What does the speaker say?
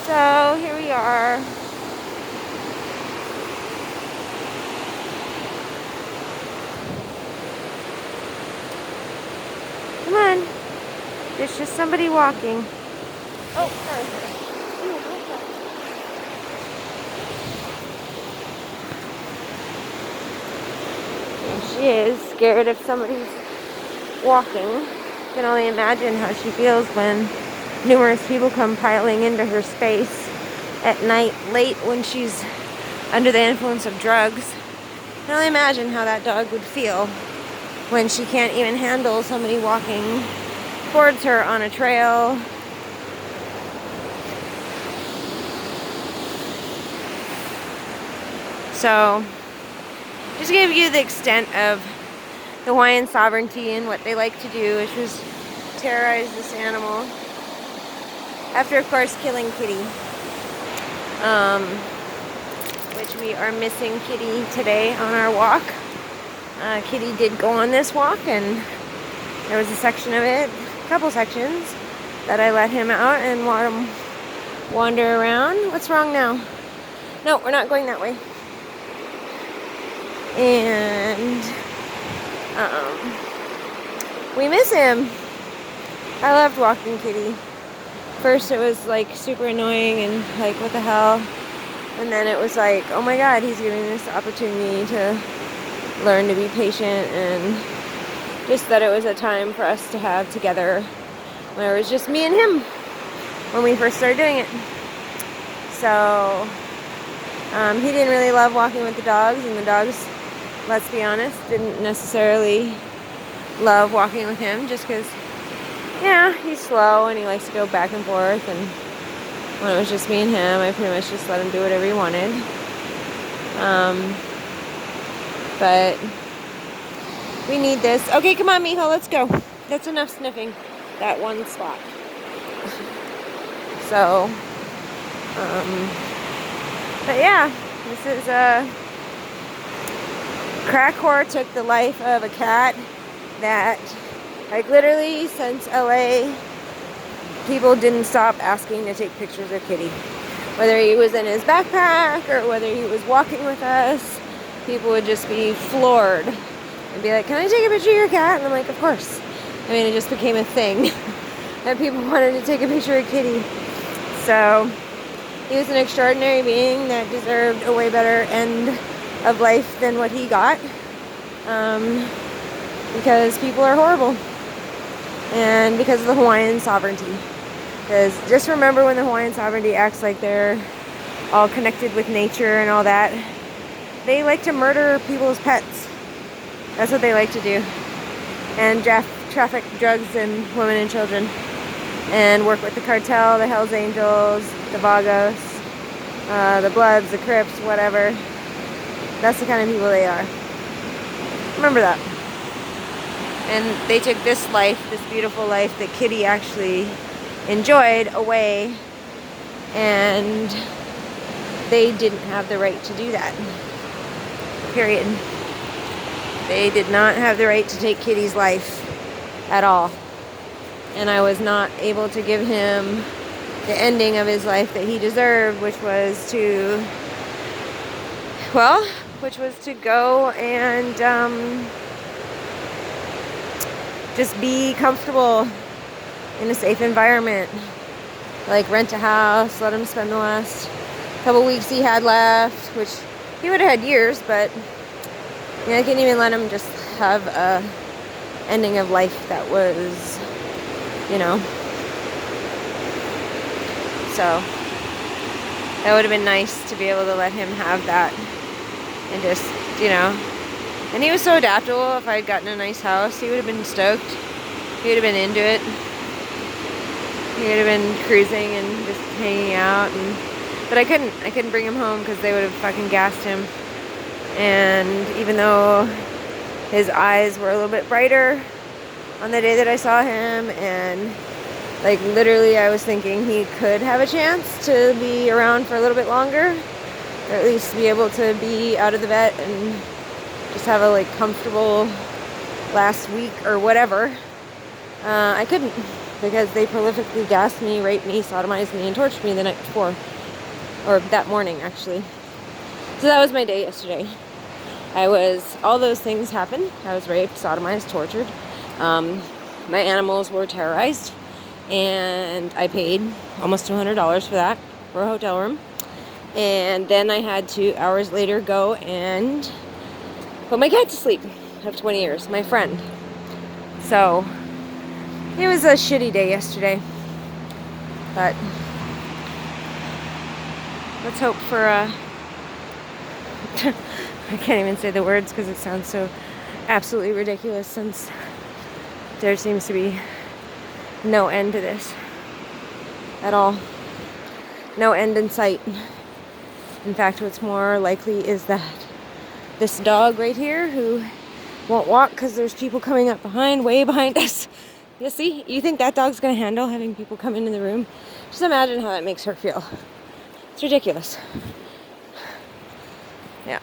So here we are. Come on. There's just somebody walking. Oh, sorry. And she is scared if somebody's walking. I can only imagine how she feels when numerous people come piling into her space at night, late when she's under the influence of drugs. I can only imagine how that dog would feel when she can't even handle somebody walking towards her on a trail. So, just to give you the extent of the Hawaiian sovereignty and what they like to do, which was terrorize this animal. After, of course, killing Kitty. Which we are missing Kitty today on our walk. Kitty did go on this walk, and there was a section of it, a couple sections, that I let him out and let him wander around. What's wrong now? No, we're not going that way. And we miss him. I loved walking Kitty. First it was like super annoying and like what the hell, and then it was like, oh my god, he's giving this opportunity to learn to be patient, and just that it was a time for us to have together where it was just me and him when we first started doing it. So he didn't really love walking with the dogs, and the dogs, let's be honest, didn't necessarily love walking with him, just because, yeah, he's slow and he likes to go back and forth. And when it was just me and him, I pretty much just let him do whatever he wanted. But we need this. Okay, come on, Mijo, let's go. That's enough sniffing that one spot. So, but yeah, this is crack whore took the life of a cat that, like, literally since LA, people didn't stop asking to take pictures of Kitty. Whether he was in his backpack or whether he was walking with us, people would just be floored and be like, can I take a picture of your cat? And I'm like, of course. I mean, it just became a thing that people wanted to take a picture of Kitty. So he was an extraordinary being that deserved a way better end of life than what he got, because people are horrible, and because of the Hawaiian sovereignty. Because just remember, when the Hawaiian sovereignty acts like they're all connected with nature and all that, they like to murder people's pets. That's what they like to do, and traffic drugs and women and children, and work with the cartel, the Hells Angels, the Vagos, the Bloods, the Crips, whatever. That's the kind of people they are. Remember that. And they took this life, this beautiful life that Kitty actually enjoyed, away, and they didn't have the right to do that. Period. They did not have the right to take Kitty's life at all. And I was not able to give him the ending of his life that he deserved, which was to go and just be comfortable in a safe environment. Like, rent a house, let him spend the last couple weeks he had left, which he would have had years, but I couldn't even let him just have a ending of life that was, so that would have been nice to be able to let him have that, and just, and he was so adaptable. If I had gotten a nice house, he would have been stoked. He would have been into it. He would have been cruising and just hanging out, but I couldn't bring him home because they would have fucking gassed him. And even though his eyes were a little bit brighter on the day that I saw him, and like literally I was thinking he could have a chance to be around for a little bit longer, or at least be able to be out of the vet and just have a comfortable last week or whatever, I couldn't. because they prolifically gassed me, raped me, sodomized me, and tortured me the night before. Or that morning, actually. So that was my day yesterday. All those things happened. I was raped, sodomized, tortured. My animals were terrorized. And I paid almost $200 for that, for a hotel room. And then I had to, hours later, go and put my cat to sleep of 20 years, my friend. So, it was a shitty day yesterday. But let's hope for I can't even say the words because it sounds so absolutely ridiculous, since there seems to be no end to this at all. No end in sight. In fact, what's more likely is that this dog right here, who won't walk because there's people coming up behind, way behind us. You see? You think that dog's going to handle having people come into the room? Just imagine how that makes her feel. It's ridiculous. Yeah.